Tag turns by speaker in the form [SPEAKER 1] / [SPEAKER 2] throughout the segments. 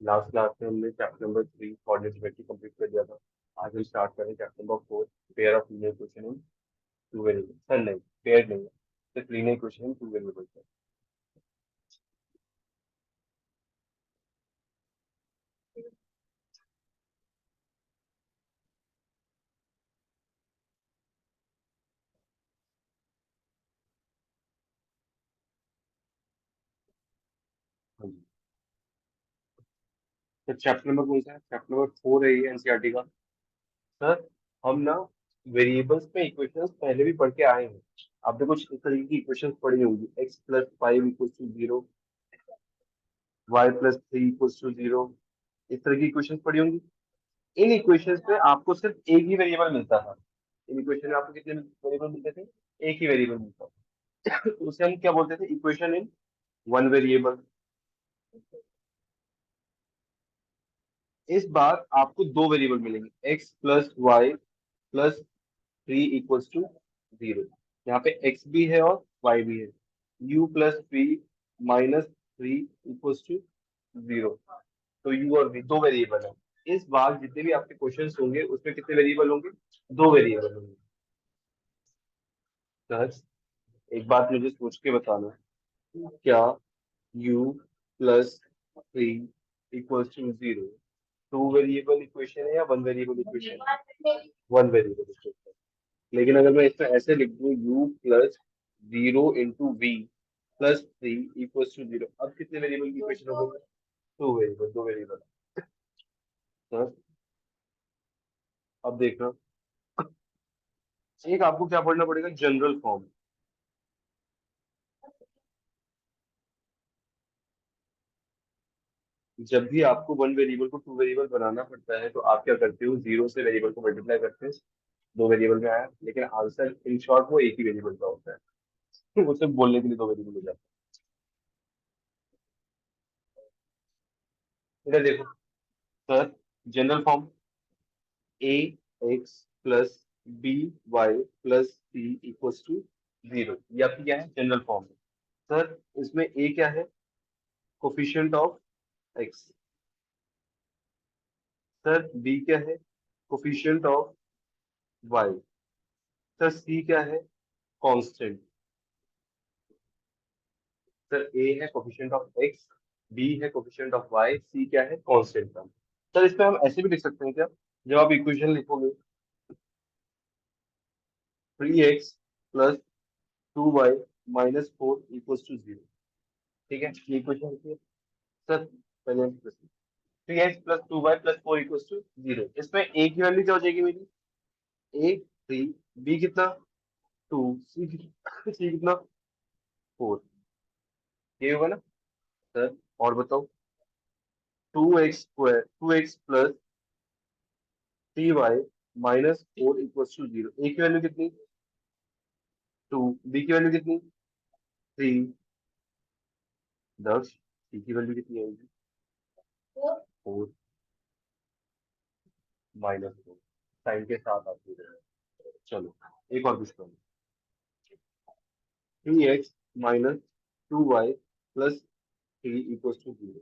[SPEAKER 1] Last class में हमने chapter number 3 coordinate geometry complete कर दिया था। आज हम स्टार्ट करें chapter number 4 pair of linear equation in two variable. Sir नहीं, पेयर नहीं है, सिर्फ linear equation in two variable है। हाँ जी। तो चैप्टर नंबर कौन सा है? चैप्टर नंबर 4 है ये एनसीईआरटी का। सर हम ना वेरिएबल्स में इक्वेशंस पहले भी पढ़ के आए हैं। आपने कुछ इस तरीके की इक्वेशंस पढ़ी होंगी, X plus five equal to zero, Y plus three equal to zero. इस तरह की इक्वेशंस पढ़ी होंगी। इन इक्वेशंस में आपको सिर्फ एक ही वेरिएबल मिलता था। इन इक्वेशन में आपको कितने वेरिएबल मिलते थे? एक ही वेरिएबल मिलता था। तो उसे हम क्या बोलते थे? Equation in one variable. इस बार आपको दो वेरिएबल मिलेंगे, X plus Y plus three equals to zero. यहाँ पे एक्स भी है और वाई भी है। U plus V minus three equals to zero. तो यू और वी दो वेरिएबल है। इस बार जितने भी आपके क्वेश्चंस होंगे उसमें कितने वेरिएबल होंगे? दो वेरिएबल होंगे। सर एक बात मुझे सोच के बताना, क्या u plus three equals to zero two variable equation है या one variable equation? One variable equation. लेकिन अगर मैं इसमें ऐसे लिख दूं u plus zero into V plus three equals to zero, अब कितने वेरिएबल की इक्वेशन हो गई? टू वेरिएबल, दो वेरिएबल। सर अब देखना, एक आपको क्या पढ़ना पड़ेगा? General form. जब भी आपको वन वेरिएबल को टू वेरिएबल बनाना पड़ता है तो आप क्या करते हो? जीरो से वेरिएबल को मल्टीप्लाई करते हैं, दो वेरिएबल में आया, लेकिन आंसर इन शॉर्ट वो एक ही वेरिएबल का होता है। वो सिर्फ बोलने के लिए दो वेरिएबल हो जाता है। इधर देखो sir, general form A X plus B Y plus C equals to zero, ये आपकी क्या है? जनरल फॉर्म है। सर इसमें ए क्या है? Coefficient of X. Sir B क्या है? Coefficient of Y. Sir C क्या है? कांस्टेंट। सर ए है कोफिशिएंट ऑफ एक्स, बी है कोफिशिएंट ऑफ वाई, सी क्या है? Constant term. सर इसमें हम ऐसे भी लिख सकते हैं क्या? जब आप इक्वेशन लिखोगे, three x plus two y minus four equal to zero. ठीक है, ये इक्वेशन होती है। सर पहले three x plus two y plus four equal to zero, इसमें ए की वैल्यू क्या हो जाएगी मेरी? ए थ्री, बी कितना? टू, सी कितना? फोर। ये होगा ना? सर और बताओ, two x square, two x plus three y minus four equal to zero, a की वैल्यू कितनी? टू, बी की वैल्यू कितनी? थ्री, दस, सी की वैल्यू कितनी आएगी? Four minus four. साइन के साथ आती है। चलो एक और पूछता हूँ, three x minus two y plus three equal to zero,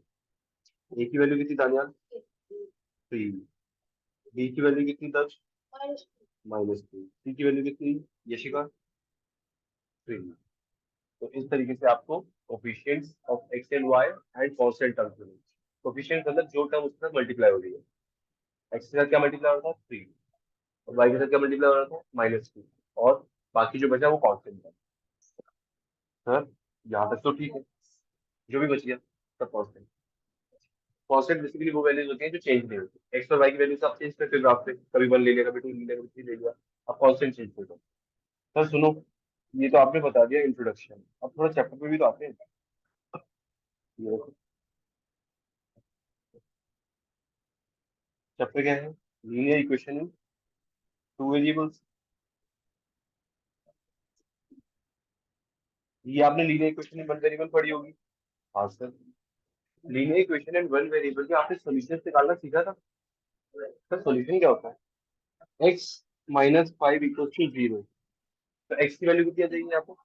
[SPEAKER 1] a की वैल्यू कितनी दानियाल? थ्री, बी की वैल्यू कितनी दक्ष? माइनस थ्री, सी की वैल्यू कितनी यशिका? थ्री। तो इस तरीके से आपको coefficients of X and Y and constant terms मिलेंगे। कोफिशिएंट मतलब जो टर्म उसके साथ मल्टीप्लाई हो रही है। एक्स के साथ क्या मल्टीप्लाई हो रहा था? थ्री। और वाई के साथ क्या मल्टीप्लाई हो रहा था? Minus two. और बाकी जो बचा वो कांस्टेंट था। सर यहाँ तक तो ठीक है, जो भी बच गया सब कांस्टेंट। कांस्टेंट बेसिकली वो वैल्यूज होती हैं जो चेंज नहीं होती। एक्स और वाई की वैल्यूज आप चेंज करते हो ग्राफ पे, कभी वन ले लिया, कभी टू ले लिया, कभी थ्री ले लिया, आप कांस्टेंट चेंज करते हो। सर सुनो, ये तो आपने बता दिया इंट्रोडक्शन, अब थोड़ा चैप्टर पे भी तो आते हैं। ये देखो, चैप्टर क्या है? Linear equation in two variables. ये आपने linear equation in one variable पढ़ी होगी। हाँ sir, linear equation in one variable के आपने सॉल्यूशन निकालना सीखा था। सर सॉल्यूशन क्या होता है? X minus five equal to zero. तो एक्स की वैल्यू कितनी आ जाएगी आपको?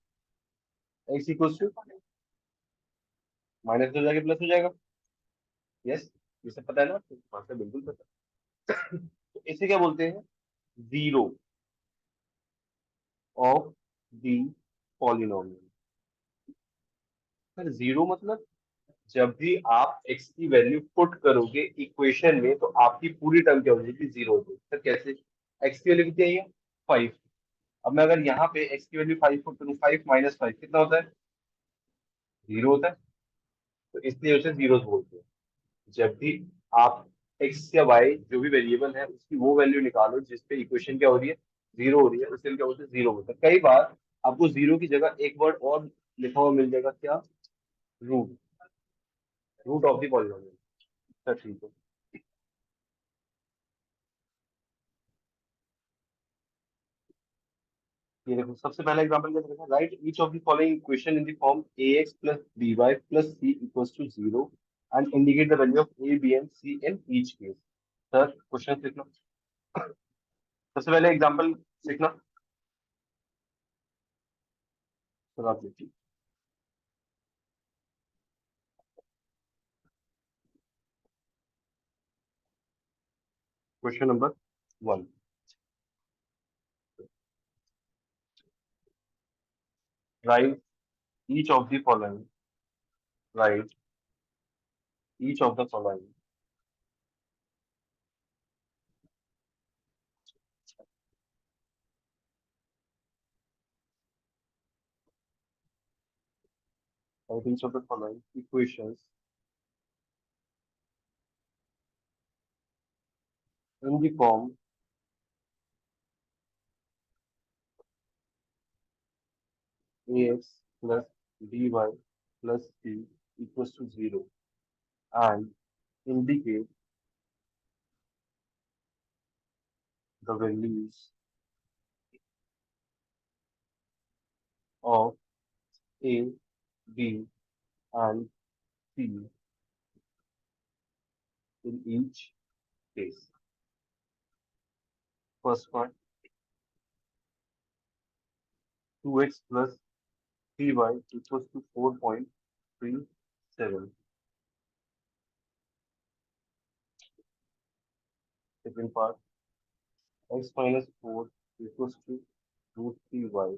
[SPEAKER 1] एक्स इक्वल टू माइनस हो जाएगा, प्लस हो जाएगा। यस, ये सब पता है ना आपको? हाँ सर बिल्कुल पता है। तो इसे क्या बोलते हैं? Zero of the polynomial. Sir zero मतलब जब भी आप x की वैल्यू पुट करोगे इक्वेशन में तो आपकी पूरी टर्म क्या हो जाएगी? जीरो हो जाएगी। सर कैसे? x की वैल्यू कितनी आई है? 5। अब मैं अगर यहाँ पे x की वैल्यू 5 पुट करूँ, 5 - 5 कितना होता है? जीरो होता है। तो इसलिए उसे जीरो बोलते हैं। जब भी आप x या y जो भी वेरिएबल है उसकी वो वैल्यू निकालो जिस पे इक्वेशन क्या हो रही है? जीरो हो रही है, उसे क्या बोलते हैं? जीरो बोलते हैं। कई बार आपको जीरो की जगह एक वर्ड और लिखा हुआ मिल जाएगा, क्या? Root. Root of the polynomial. Sir ठीक है। ये देखो सबसे पहला एग्जांपल क्या देखा? Write each of the following equation in the form ax plus by plus c equals to 0 and indicate the value of a, b and c in each case। Sir question लिखना। सबसे पहले example लिखना। Sir आप लिखिए। Question number 1। Right each of the following. Right each of the following. Right each of the following equations in the form ax plus by plus c equals to 0 and indicate the values of a, b and c in each case। First part 2x plus 3y equals to 4.37। Second part x minus 4 equals to root 3y।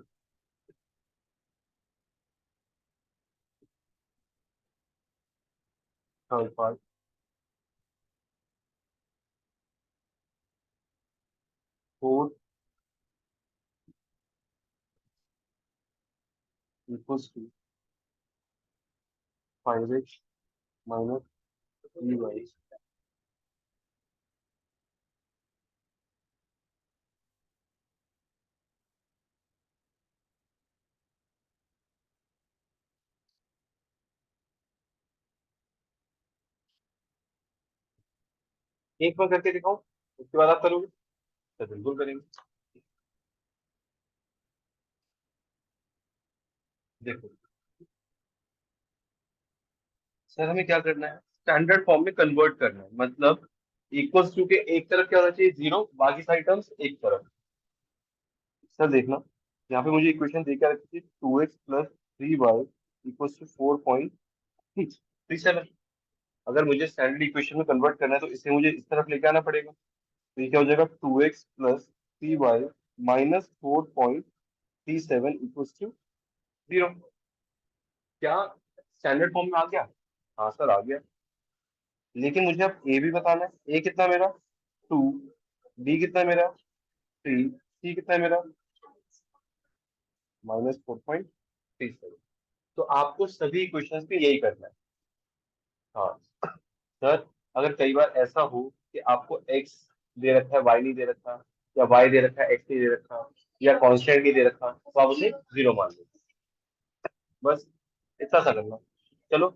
[SPEAKER 1] Third part 4 equals to 5x minus 3y। एक बार करके दिखाओ उसके बाद आप करोगे? तो बिल्कुल करेंगे। देखो सर हमें क्या करना है? स्टैंडर्ड फॉर्म में कन्वर्ट करना है। मतलब इक्वल्स टू के एक तरफ क्या होना चाहिए? जीरो, बाकी सारी टर्म्स एक तरफ। सर देखना यहाँ पे मुझे इक्वेशन दे क्या रखी थी? 2x plus 3y equals to 4.37। अगर मुझे स्टैंडर्ड इक्वेशन में कन्वर्ट करना है तो इसे मुझे इस तरफ लेके आना पड़ेगा। तो ये क्या हो जाएगा? 2x plus 3y minus 4.37 equals to 0। क्या स्टैंडर्ड फॉर्म में आ गया? हाँ सर आ गया। लेकिन मुझे अब ए भी बताना है। ए कितना मेरा? 2। बी कितना मेरा? 3। सी कितना है मेरा? -4.37। तो आपको सभी क्वेश्चंस पे यही करना है। हाँ सर अगर कई बार ऐसा हो कि आपको एक्स दे रखा है, वाई नहीं दे रखा, या वाई दे रखा है एक्स नहीं दे रखा, या कांस्टेंट नहीं दे रखा, तो आप उसे जीरो मान लो। बस इतना सा करना। चलो।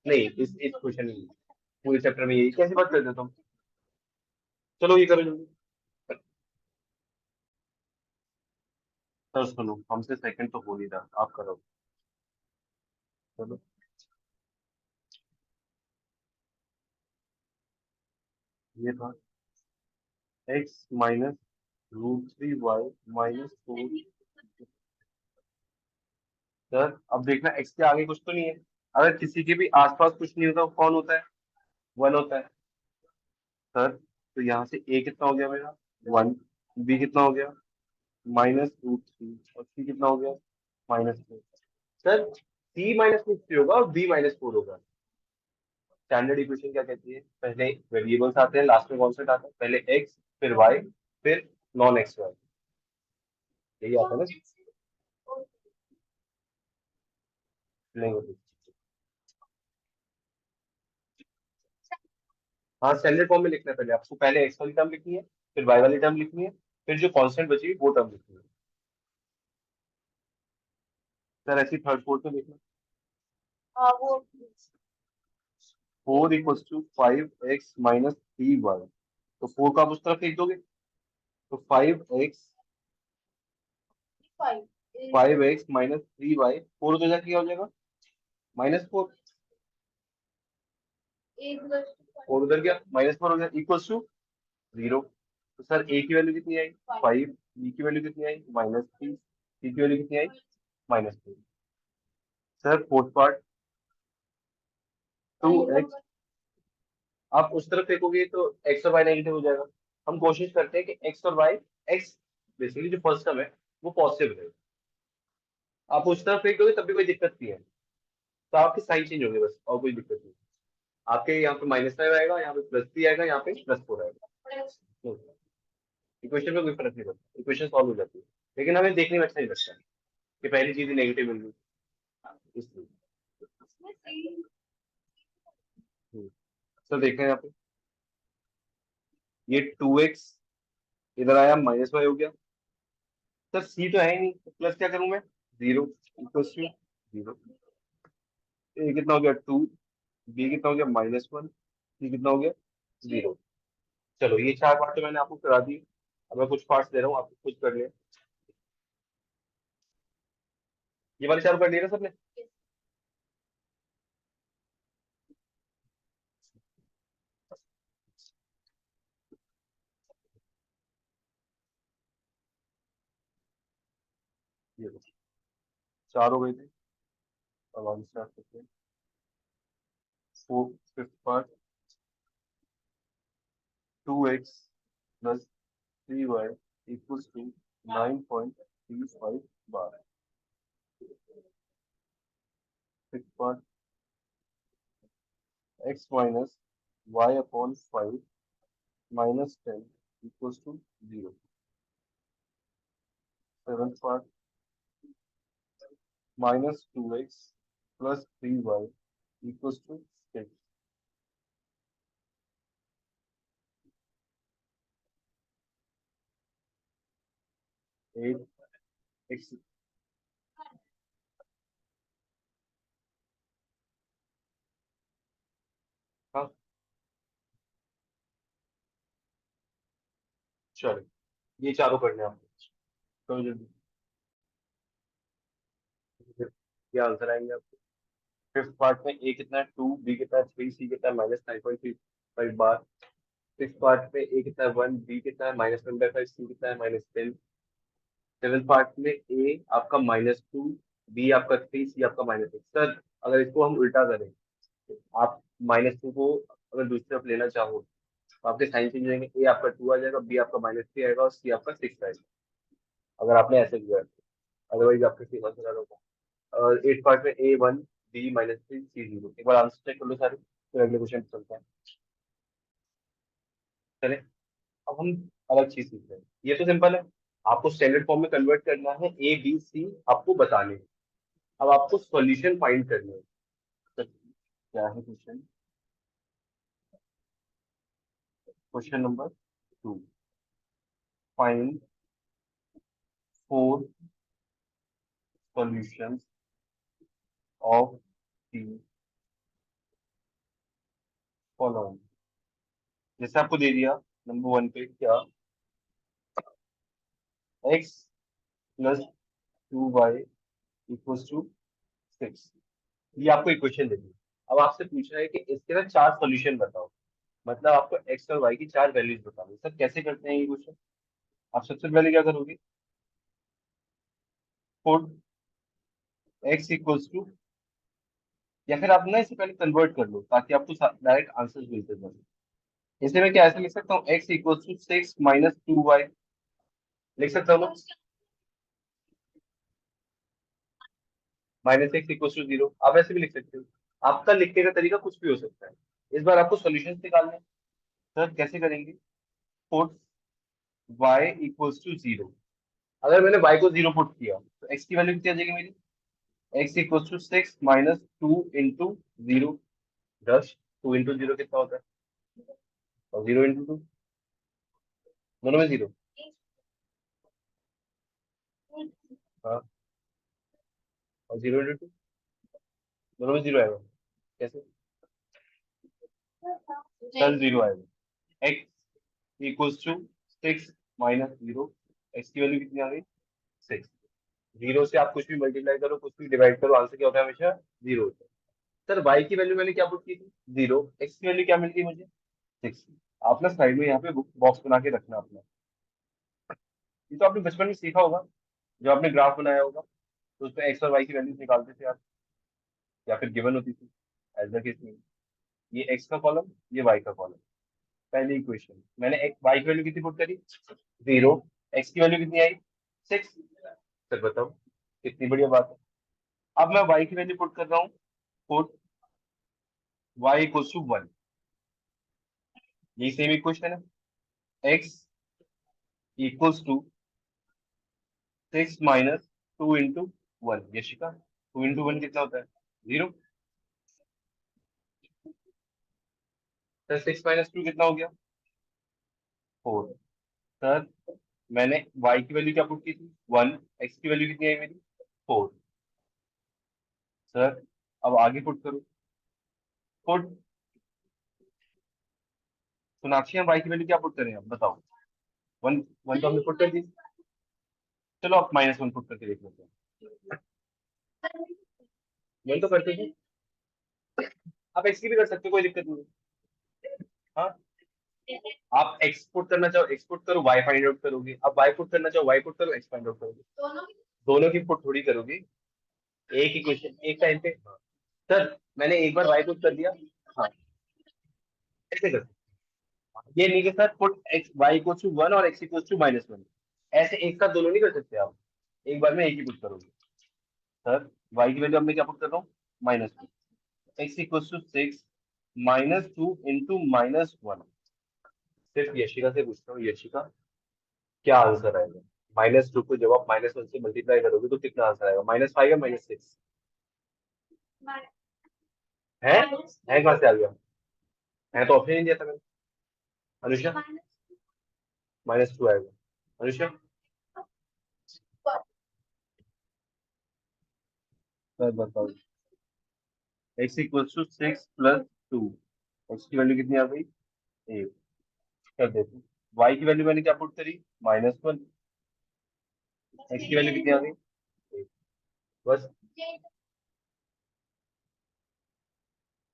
[SPEAKER 1] नहीं इस क्वेश्चन में नहीं, पूरे चैप्टर में यही कैसी बात कर देता हूँ। चलो ये करो जल्दी। सर सुनो हमसे सेकंड तो हो नहीं रहा, आप करो। चलो। ये था X minus root 3y minus 4। Sir अब देखना एक्स के आगे कुछ तो नहीं है। अगर किसी के भी आसपास कुछ नहीं होता वो कौन होता है? 1 होता है सर। तो यहाँ से a कितना हो गया मेरा 1, b कितना हो गया -√3 और c कितना हो गया -4। सर c -3 होगा और b -4 होगा। स्टैंडर्ड इक्वेशन क्या कहती है, पहले वेरिएबल्स आते हैं, लास्ट में कॉन्स्टेंट आता है, पहले x फिर y फिर नॉन एक्स वाई, यही आता है ना। नहीं होती। हाँ स्टैंडर्ड फॉर्म में लिखना है, पहले आपको पहले एक्स वाली टर्म लिखनी है, फिर वाई वाली टर्म लिखनी है, फिर जो कांस्टेंट बचेगी वो टर्म लिखनी है। सर ऐसी थर्ड फोर्थ में लिखना। हाँ वो 4 = 5x - 3y, तो 4 को आप उस तरफ लिख दोगे, तो 5x - 3y, 4 हो जाएगा, क्या हो जाएगा -4, और उधर क्या -4 हो गया इक्वल्स टू 0। तो सर a की वैल्यू कितनी आई 5, b की वैल्यू कितनी आई -3, c की वैल्यू कितनी आई -3। सर फोर्थ पार्ट 2x, आप उस तरफ फेंकोगे तो x और y नेगेटिव हो जाएगा। हम कोशिश करते हैं कि x और y, x बेसिकली जो फर्स्ट टर्म है वो पॉजिटिव रहे, आप उस तरफ फेंक दोगे तब भी कोई दिक्कत नहीं है, तो आपके साइन चेंज होंगे बस, और कोई दिक्कत नहीं। आपके यहाँ पे -5 आएगा, यहाँ पे +3 आएगा, यहाँ पे +4 आएगा। इक्वेशन में कोई फर्क नहीं पड़ता, इक्वेशन सॉल्व हो जाती है, लेकिन हमें देखने में अच्छा नहीं लगता है कि पहली चीज नेगेटिव मिल गई, इसलिए। सर देखें यहाँ पे, ये 2x इधर आया -y हो गया। सर c तो है ही नहीं, तो प्लस क्या करूं मैं 0 इक्वल्स टू 0। ए कितना हो गया 2, बी कितना हो गया -1, सी कितना हो गया 0। चलो ये 4 पार्ट तो मैंने आपको करा दिए, अब मैं कुछ पार्ट्स दे रहा हूँ, आपको खुद कर लिया। ये वाले 4 कर लिए ना सबने। ये लो, 4 हो गए थे। अब हम स्टार्ट करते हैं। Fifth part 2x + 3y equals to 9.35 बार। Six part x - y/5 -10 equals to 0। Seventh part -2x + 3y equals to 6। Eight X, हाँ चलो ये चारों करने हैं आपको, करो जल्दी। क्या आंसर आएंगे आपको। फिफ्थ पार्ट में ए कितना है 2, बी कितना है 3, सी कितना है -9.35 बार। सिक्स पार्ट में ए कितना है 1, बी कितना है -1/5, सी कितना है -10। सेवन पार्ट में ए आपका -2, बी आपका 3, सी आपका -6। सर अगर इसको हम उल्टा करें, आप -2 को अगर दूसरी तरफ लेना चाहो तो आपके साइन चेंज होंगे, ए आपका 2 आ जाएगा, बी आपका -3 आएगा और सी आपका 6 आएगा, अगर आपने ऐसे किया है। अदरवाइज आपके सी आंसर होगा। और एट पार्ट में A1, बी -3, सी 0। एक बार आंसर चेक कर लो सारे, फिर अगले क्वेश्चन पे चलते हैं। चले, अब हम अलग चीज सीख रहे हैं, ये तो सिंपल है, आपको स्टैंडर्ड फॉर्म में कन्वर्ट करना है, ए बी सी आपको बताने हैं। अब आपको सॉल्यूशन फाइंड करना है। तो क्या है question, question number 2, find 4 solutions of the following. जैसे आपको दे दिया नंबर 1 पे क्या, x + 2y इक्वल्स टू 6, ये आपको इक्वेशन देनी है। अब आपसे पूछ रहा है कि इसके ना 4 सॉल्यूशन बताओ, मतलब आपको एक्स और वाई की 4 वैल्यूज बताओ। सर कैसे करते हैं ये क्वेश्चन, आप सबसे पहले क्या करोगे, पुट x इक्वल्स टू या फिर आप ना इसे पहले कन्वर्ट कर लो ताकि आपको डायरेक्ट आंसर मिलते जाए। इसलिए मैं क्या ऐसे लिख सकता हूँ, x इक्वल टू 6 - 2y। लिख सकता हूँ ना, -x इक्वल टू 0। आप ऐसे भी लिख सकते हो। आपका लिखने का तरीका कुछ भी हो सकता है। इस बार आपको सॉल्यूशन निकालने हैं। सर कैसे करेंगे? Put y equals to 0। अगर मैंने y को 0 पुट किया तो x की वैल्यू कितनी आ जाएगी मेरी? x equals to 6 - 2 × 0। 10। 2 × 0 कितना होता है? और 0 × 2 दोनों में 0। हाँ, और 0 × 2 दोनों में 0 आएगा। कैसे? कल 0 आएगा। x equals to 6 - 0। x की वैल्यू कितनी आ गई? 6। 0 से आप कुछ भी मल्टीप्लाई करो, कुछ भी डिवाइड करो, आंसर क्या होता है? हमेशा 0 होता है। सर y की वैल्यू मैंने क्या पुट की थी? 0। x की वैल्यू क्या मिल गई मुझे? 6। आप ना साइड में यहाँ पे बॉक्स बना के रखना अपना। ये तो आपने बचपन में सीखा होगा, जब आपने ग्राफ बनाया होगा तो उसमें एक्स और वाई की वैल्यूज निकालते थे आप, या फिर गिवन होती थी। एज द केस में, ये एक्स का कॉलम, ये वाई का कॉलम। पहली इक्वेशन मैंने एक वाई की वैल्यू कितनी पुट करी? 0। एक्स की वैल्यू कितनी आई? 6। सर बताओ, कितनी बढ़िया बात है। अब मैं वाई की वैल्यू पुट कर रहा हूँ। Put Y equals to 1। यही सेम इक्वेशन है। X equals to 6 - 2 × 1। यशिका, 2 × 1 कितना होता है? 0। सर 6 - 2 कितना हो गया? 4। सर मैंने y की वैल्यू क्या पुट की थी? 1। x की वैल्यू कितनी आई मेरी? 4। सर अब आगे पुट करो। पुट सोनाक्षी, हम y की वैल्यू क्या पुट करें? अब बताओ। 1। 1 तो हमने पुट कर दी। चलो आप -1 पुट करके देख लेते हैं। 1 तो करते थे। आप x की भी कर सकते हो, कोई दिक्कत नहीं है। हाँ, आप x पुट करना चाहो x पुट करो, y फाइंड आउट करोगे। आप y पुट करना चाहो y पुट करो, x फाइंड आउट करोगे। दोनों की पुट थोड़ी करोगे एक ही क्वेश्चन एक टाइम पे। हाँ। सर मैंने एक बार y पुट कर दिया। हाँ, ऐसे कर। ये नहीं कि sir put X Y equals to 1 और x इक्वल्स टू -1। ऐसे एक साथ दोनों नहीं कर सकते आप। एक बार में एक ही पुट करोगे। सर y की वैल्यू अब मैं क्या पुट कर रहा हूँ? -2। x equals to 6 -2 × -1। सिर्फ यशिका से पूछता हूँ, यशिका क्या आंसर आएगा? -2 को जब आप -1 से मल्टीप्लाई करोगे तो कितना आंसर आएगा? -5 या -6? है कहाँ से आ गया? है तो ऑप्शन ही नहीं दिया था मैंने। अनुष्का, -2 आएगा। अनुष्का, सर बताओ। x equals to 6 + 2। एक्स की वैल्यू कितनी आ गई? 1। कर देते हैं। y की वैल्यू मैंने क्या पुट करी? -1। x की वैल्यू कितनी आ गई? 1। बस।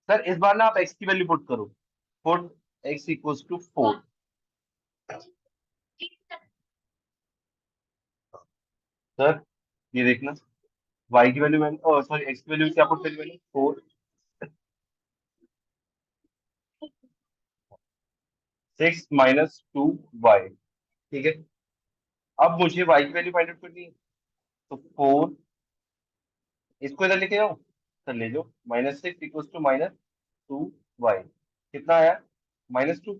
[SPEAKER 1] सर इस बार ना आप x की वैल्यू पुट करो। Put x equals to 4। Sir ये देखना, y की वैल्यू मैंने, ओ सॉरी, x की वैल्यू क्या पुट करी मैंने? 4। 6 - 2y। ठीक है। अब मुझे y की वैल्यू फाइंड आउट करनी है। तो 4, इसको इधर लेके जाओ। सर ले जाओ। -6 इक्वल्स टू -2y। कितना आया? -2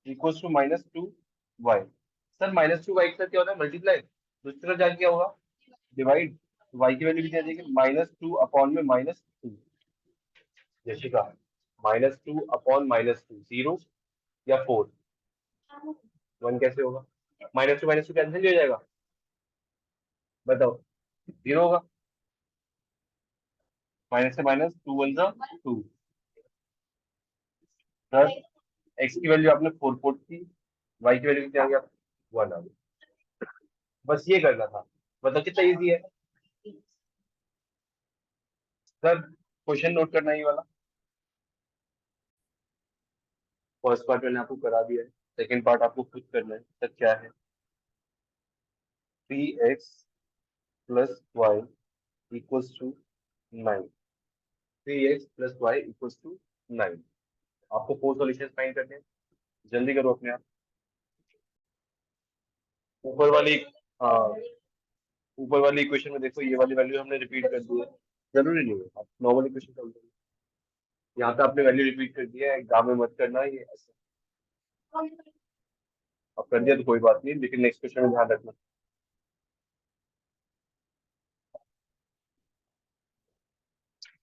[SPEAKER 1] equals to -2y। Sir -2y के साथ क्या होता है? मल्टीप्लाई। दूसरी तरफ जाके क्या होगा? डिवाइड। y की वैल्यू कितनी आ जाएगी? -2 अपॉन में -2। यशिका, -2 अपॉन -2 0 या 4? 1 कैसे होगा? -2 कैंसिल हो जाएगा। बताओ, 0 होगा। माइनस से माइनस, 2 × 1 = 2। सर x की वैल्यू आपने 4 पुट की, y की वैल्यू कितनी आ गई? 1 आ गई। बस ये करना था। बताओ कितना इजी है। सर क्वेश्चन नोट करना ही वाला। फर्स्ट पार्ट मैंने आपको करा दिया है, सेकंड पार्ट आपको खुद करना है। सर क्या है? 3x + y = 9। 3x plus y equals to 9। आपको 4 सॉल्यूशन फाइंड करने हैं, जल्दी करो अपने आप। ऊपर वाली, हाँ, ऊपर वाली इक्वेशन में देखो, ये वाली वैल्यू हमने रिपीट कर दी है, जरूरी नहीं है आप नॉर्मल इक्वेशन कर दो। यहाँ पे आपने वैल्यू रिपीट कर दिया है, एग्जाम में मत करना ये ऐसा। अब कर दिया तो कोई बात नहीं, लेकिन नेक्स्ट क्वेश्चन में ध्यान रखना।